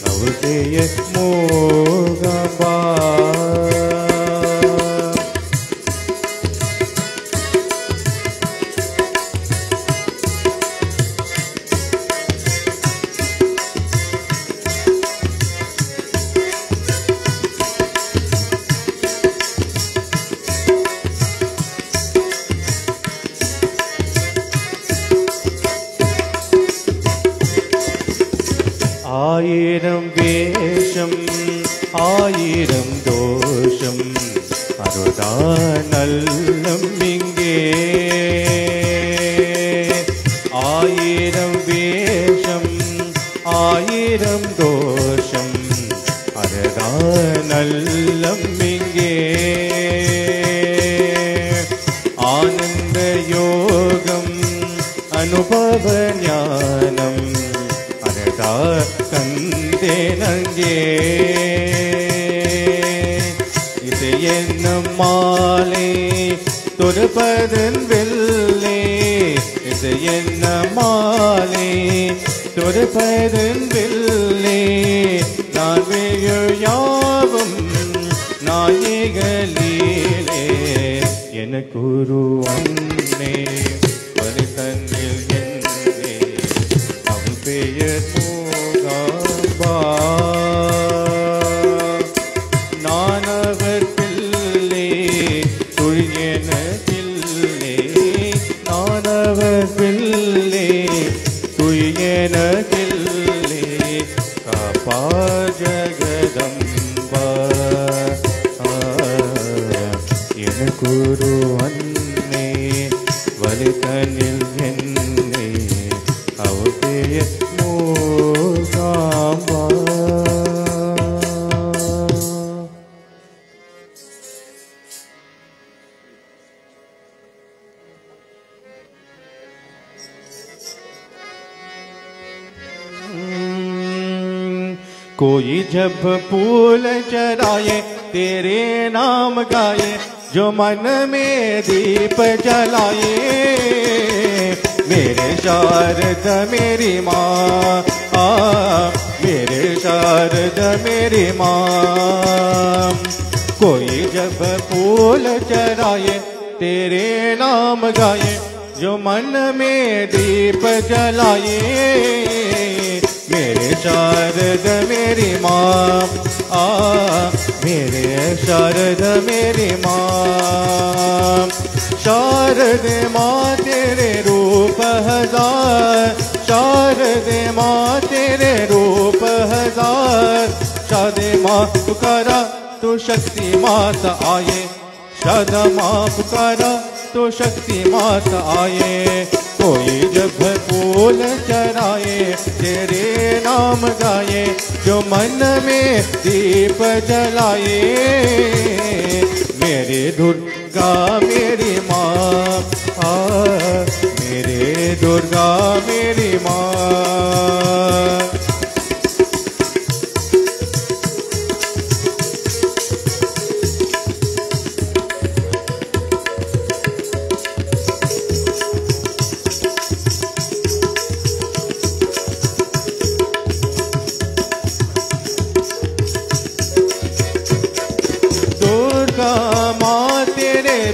அவள் பெயர் மூகாம்பா. ஆயிரம் வேஷம் ஆயிரம் தோஷம் அருதான் நல்லம் இங்கே. ஆயிரம் வேஷம் ஆயிரம் தோஷம் அருதான் நல்லம் இங்கே. ஆனந்த யோகம் அனுபவ ஞானம் கந்தே நங்கே. இது என்ன மாலை தொடுப்பதன் வெள்ளே இது என்ன மாலை தொடுப்பதன் வெள்ளே. நான் யாவும் நாயகலீலே எனக்குரு அன்னை வலிதனில் என்னை அவள் பெயர் மூகாம்பா. நான் அவர் பிள்ளை தொழில் எனக்கில்லை நான் அவர் பிள்ளை தொழில் எனக்கில்லை காப்பா ஜகதம்பா. எனக்குரு அன்னை வலிதனில் என்னை அவள் பெயர் மூகாம்பா. कोई जब फूल चढ़ाए तेरे नाम गाए, जो मन में दीप जलाए। मेरे शारद मेरी माँ, मेरे शारद मेरी माँ। कोई जब फूल चढ़ाए तेरे नाम गाए, जो मन में दीप जलाए। मेरे शारद मेरी माँ, मेरे शारद मेरी माँ। शारद माँ तेरे रूप हजार, शारद माँ तेरे रूप हजार। शारदे माँ पुकारा तो शक्ति माता आए, शारदा माँ पुकारा तो शक्ति माता आए। कोई जब फूल चढ़ाए तेरे नाम गाए, जो मन में दीप जलाए। मेरे दुर्गा मेरी माँ, मेरे दुर्गा मेरी माँ।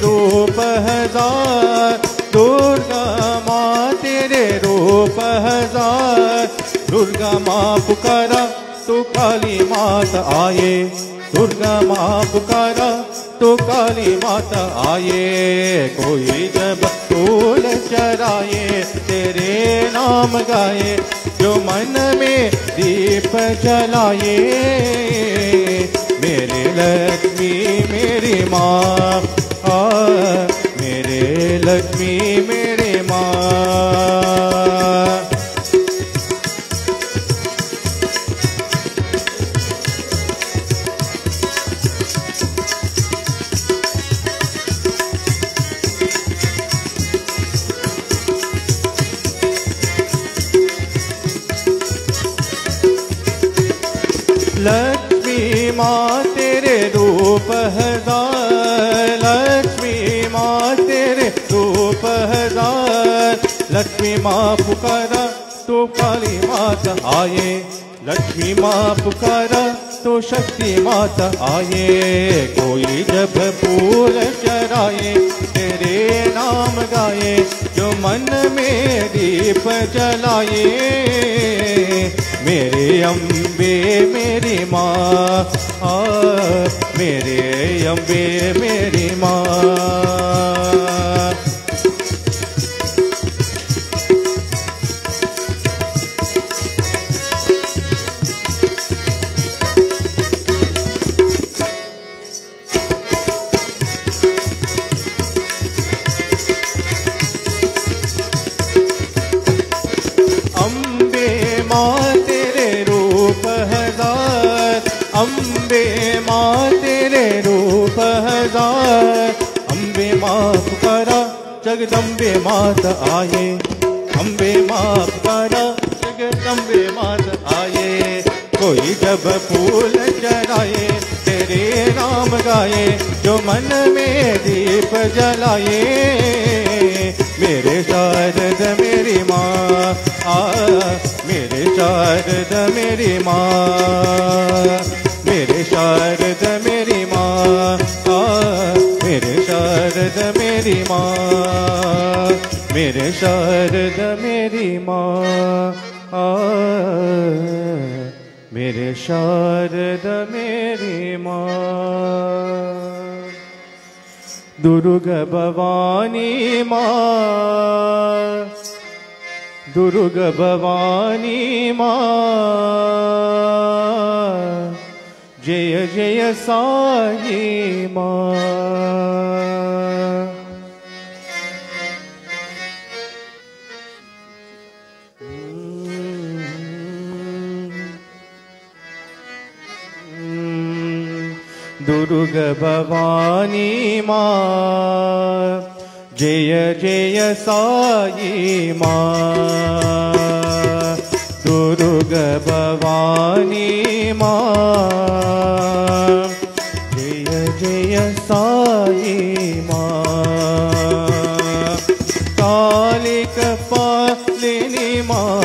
रूप हजार, दुर्गा माँ तेरे रूप हजार। दुर्गा माँ पुकारा तो काली माता आए, दुर्गा माँ पुकारा तो काली माता आए। कोई जब फूल चढ़ाए तेरे नाम गाए, जो मन में दीप जलाए। मेरे लक्ष्मी मेरी माँ, मेरे लक्ष्मी मेरे माँ। लक्ष्मी माँ तेरे रूप हजार, लक्ष्मी माँ तेरे रूप हजार। लक्ष्मी माँ पुकारा तो काली माता आए, लक्ष्मी माँ पुकारा तो शक्ति माता आए। कोई जब फूल चढ़ाए तेरे नाम गाए, जो मन में दीप जलाए। मेरे अम्बे मेरी माँ, मेरे अम्बे मेरी माँ। अम्बे माँ तेरे रूप हजार। अम्बे माँ पुकारा जगदम्बे माता आए, अम्बे माँ पुकारा जगदम्बे माता आए। कोई जब फूल चढ़ाए तेरे नाम गाए, जो मन में दीप जलाए। मेरे शारद मेरी माँ, मेरे शारद मेरी माँ। मेरे शारद मेरी माँ, मेरे शारद मेरी माँ। मेरे शारद मेरी माँ, मेरे शारद मेरी माँ। दुर्गा भवानी माँ, दुर्गा भवानी माँ। जय जय साई माँ। दुर्गा भवानी माँ, जय जय साई माँ। दुर्ग भवानी माँ, जय जय साई माँ, काली कपालिनी माँ,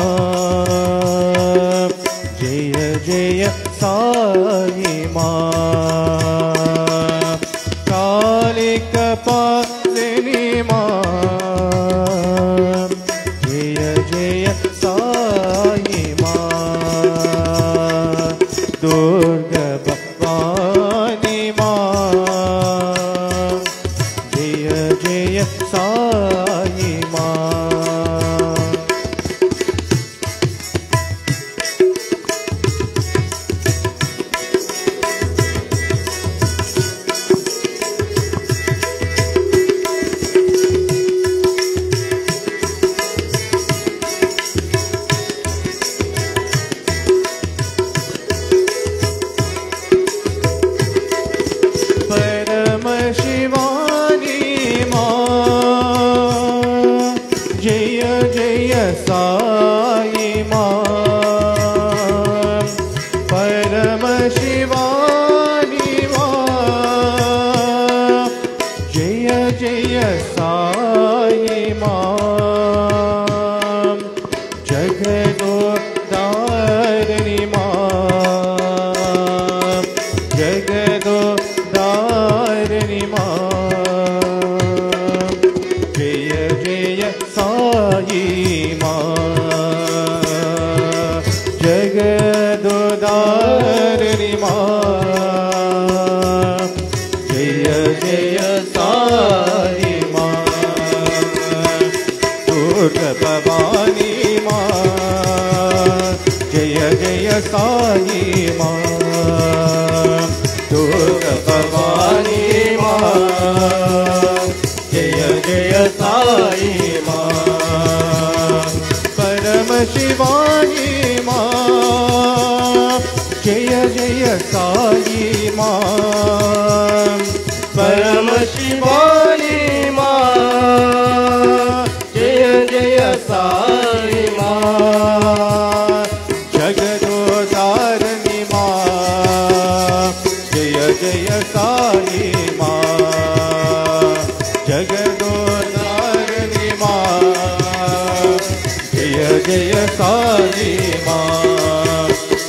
जय जय साई माँ, काली कपालिनी माँ, जय जय साई माँ, दुर्गा भवानी माँ, जय जय साई माँ।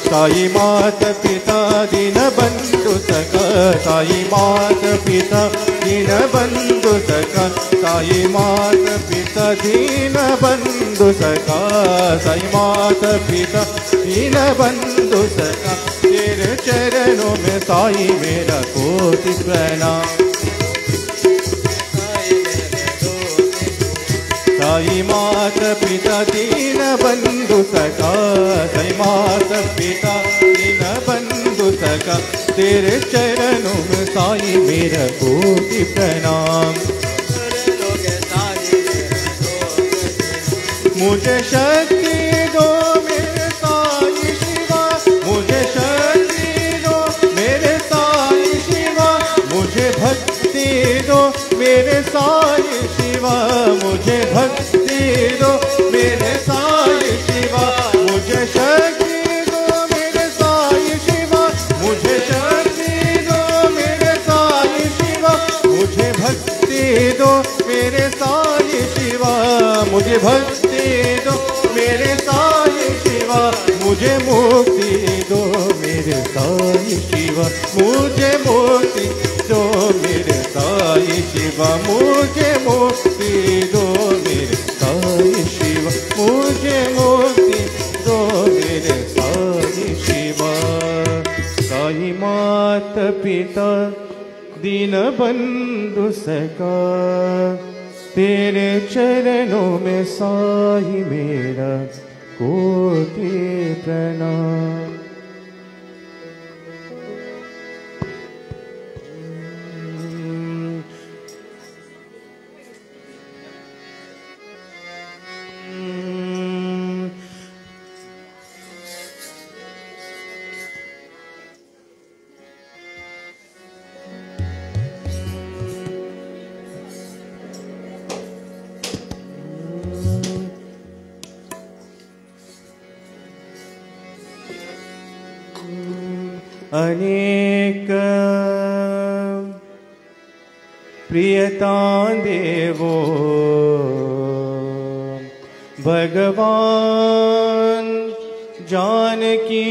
साई मात पिता दीन बंधु सखा, साई मात पिता दीन बंधु सखा, साई मात पिता दीन बंधु सखा, साई मात पिता दीन बंधु सखा, तेरे चरणों में साई मेरा कोटि प्रणाम। साई मात पिता दीन बंधु सखा, साई मात पिता दीन बंधु सखा, तेरे चरणों में साई मेरा कोटि प्रणाम। मुझे शक्ति दो मेरे साई शिवा, मुझे शक्ति दो मेरे साई शिवा, मुझे भक्ति दो मेरे साई शिवा, मुझे भक्ति दो मेरे साई शिवा, मुझे शक्ति दो मेरे साई शिवा, मुझे शक्ति दो मेरे साई शिवा, मुझे भक्ति दो मेरे साई शिवा, मुझे भक्ति दो मेरे साई शिवा, मुझे मुक्ति दो मेरे साई शिवा, मुझे मुक्ति दो मेरे साई शिवा, मुझे मुक्ति दो मेरे साई शिवा, मुझे मुक्ति दो मेरे साई शिवा। साई मात पिता दीन बंधु सखा, तेरे चरणों में साई मेरा कोटि प्रणाम। अनेक प्रियतां देवो भगवान जानकी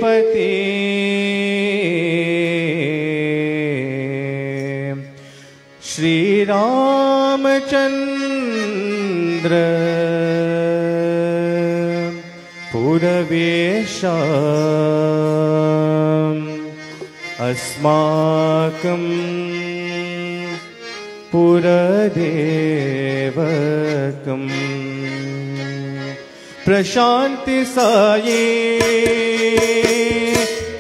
पति श्री रामचंद्र पुरवेश अस्माकं पुरदेवकम् प्रशांति साये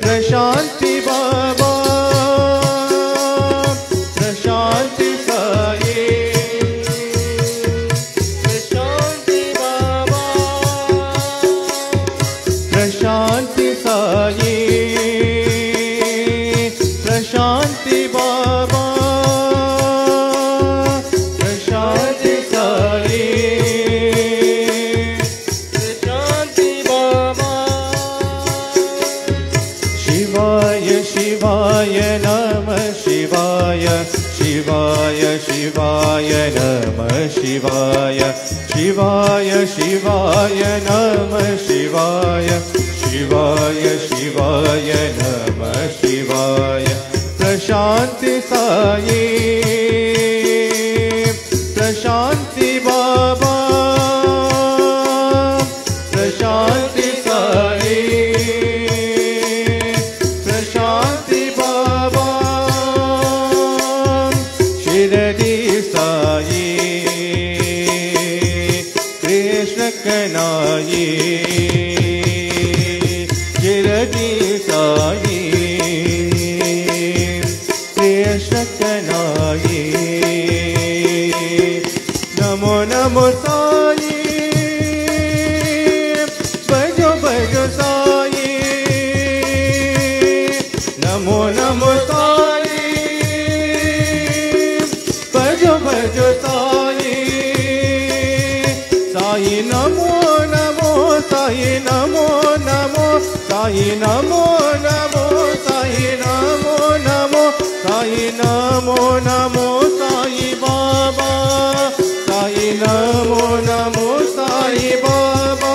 प्रशांति बाबा प्रशांति साये प्रशांति बाबा प्रशांति साये प्रशांति बाबा प्रशांति साये शिवाय नमः शिवाय शिवाय शिवाय नमः शिवाय शिवाय शिवाय नमः शिवाय शिवाय शिवाय नमः शिवाय प्रशांति साये प्रशांति बाबा प्रशांति साये शिरडी साई कृष्ण कनाई शिरडी साई कृष्ण कनाई नमो नमो साई भजो भजो साई नमो नमो साई भजो भजो साई साई नमो नमो साई नमो नमो साई नमो नमो साई नमो नमो साई नमो नमो साई बाबा साई नमो नमो साई बाबा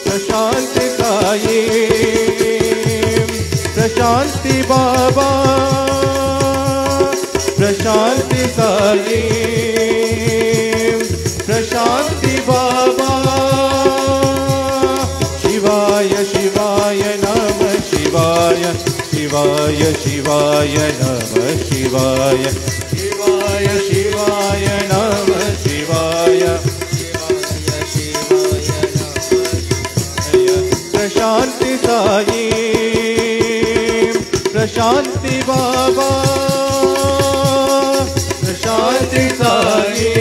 प्रशांति साई प्रशांति बाबा प्रशांति साई प्रशांति बाबा शिवाय शिवाय नमः शिवाय शिवाय शिवाय नमः शिवाय शिवाय शिवाय नमः शिवाय शिवाय शिवाय प्रशांति साई प्रशांति बाबा प्रशांति साई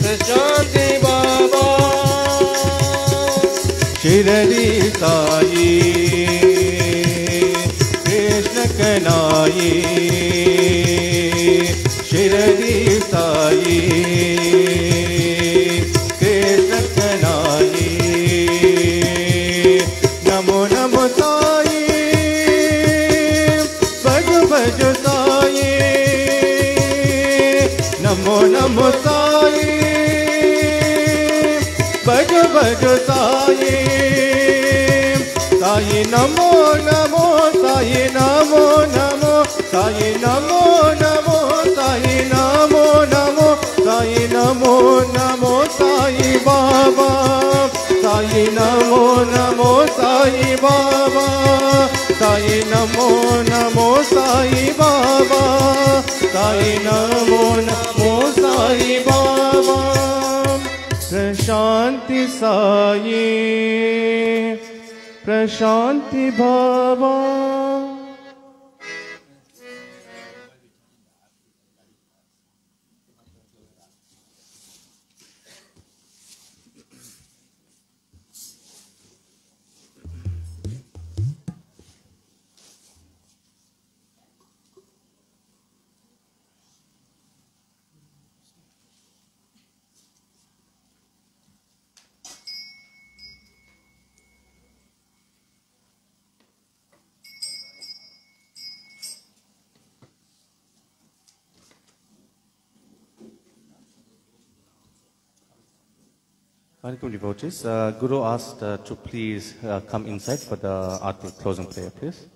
प्रशांति बाबा शिरडी साई कृष्ण कनाई शिरडी साई कृष्ण कनाई नमो नमो साई भजो भजो साई नमो नमो साई भजो भजो साई साई नमो नमो साई नमो नमो साई नमो नमो साई नमो नमो साई नमो नमो साई बाबा साई नमो नमो साई बाबा साई नमो नमो साई बाबा साई नमो नमो साई बाबा प्रशांति साई प्रशांति बाबा Welcome, devotees. Guru asked to please come inside for the Aarti closing prayer, please.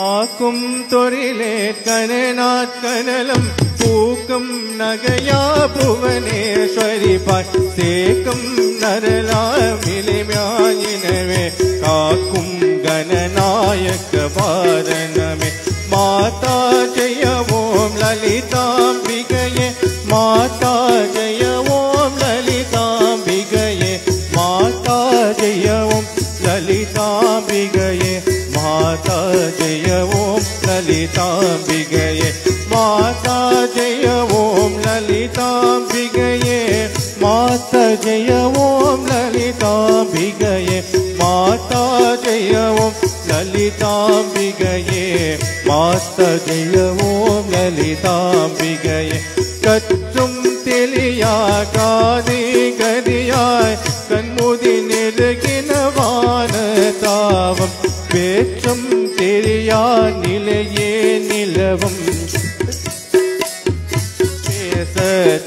ஆக்கும் தொழிலே கனநாட் கனலம் பூக்கும் நகையா புவனேஸ்வரி பாய் சேக்கும் நரலாமிலிமாயினவே காக்கும் கணநாயக்க பாரணமே மாதா ஜெய ஓம் லலிதாம்பிகையே மாதா ஜெய ஓம் லலிதாம்பிகையே மாதா ஜெய ஓம் லலிதாம்பிகையே மாதா ஜெய ஓம் லலிதாம்பிகையே மாதா ஜெய ஓம் லலிதாம்பிகையே மாதா ஜெய ஓம் லலிதாம்பிகையே மாதா ஜெய ஓம் லலிதாம்பிகையே மாதா ஜெய ஓம் லலிதாம்பிகையே கற்றும் தெளியா காதி கதியாய் கண்முதி நெருகினவான தாவம் பேற்றும் தெரியா நிலையே நிலவும் பேச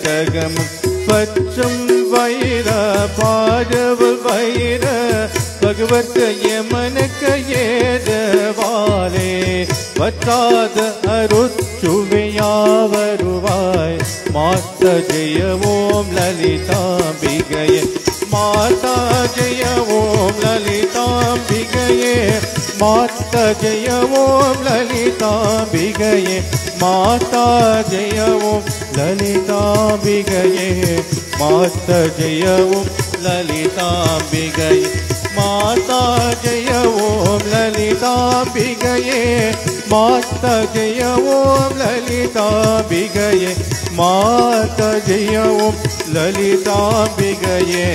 தகமும் பற்றும் வைர பாடவல் வைர பகவத் யமனுக்க ஏதவாலே வற்றாத அருச்சுவையா வருவாய் மாதா ஜெய ஓம் லலிதாம்பிகையே மாதா ஜெய ஓம் லலிதாம்பிகையே மாதா ஜெய ஓம் லலிதாம்பிகையே மாதா ஜெய ஓம் லலிதாம்பிகையே மாதா ஜெய ஓம் லலிதாம்பிகையே மாதா ஜெய ஓம் லலிதாம்பிகையே மாதா ஜெய ஓம் லலிதாம்பிகையே மாதா ஜெய ஓம் லலிதாம்பிகையே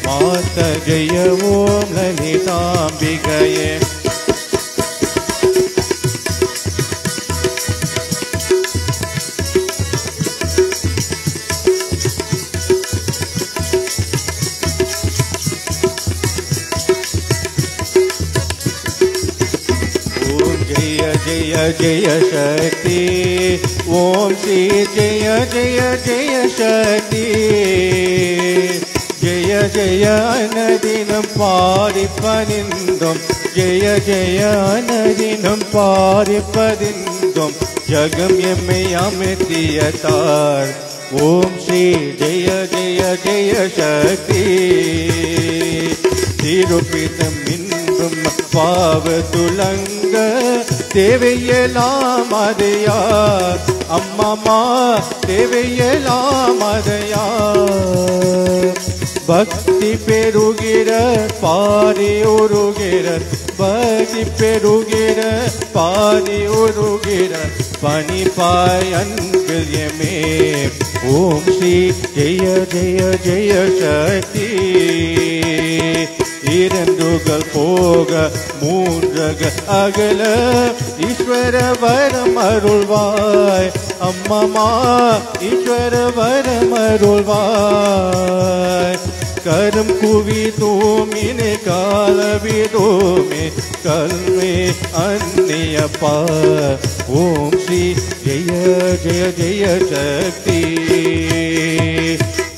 மாதா ஜெய ஓம் லலிதாம்பிகையே जय जय शक्ति ओम श्री जय जय जय शक्ति जय जय अनदिनं पारिपदिन्दं जय जय अनदिनं पारिपदिन्दं जगं यमयमितियतार ओम श्री जय जय जय शक्ति तिरुपितं मिन्नुं पावतुलंग தேவையெல்லாம் அதையா அம்மம்மா தேவையெல்லாம் அதையா பக்தி பெருகிற பாரி உருகிற பக்தி பெருகிற பாரி உருகிற பணிப்பாய் அன்பில் எமே ஓம் ஸ்ரீ ஜெய ஜெய ஜெய சக்தி இரண்டுகள் போக மூன்றக அகல ஈஸ்வர வரம் அருள்வாய் அம்மம்மா ஈஸ்வர வரம் அருள்வாய் கரும் குவி தூமினே காலவி தூமே கல்வே அன்னியப்பா ஓம் ஸ்ரீ ஜெய ஜெய ஜெய சக்தி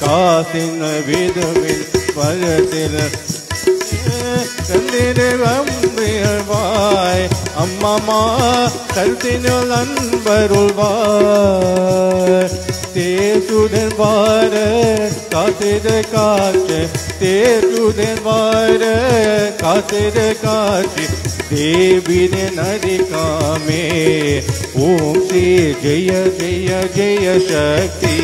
காசின் விதமில் பலத்தில் கந்திரவாய் அம்மம்மா கருத்தினுள் அன்பருள்வாய் தேசுடன் வார காத்திர காற்று தேசுடன் வார காத்திர காற்று தேவின நதிகாமே ஓம் ஸ்ரீ ஜெய ஜெய ஜெய சக்தி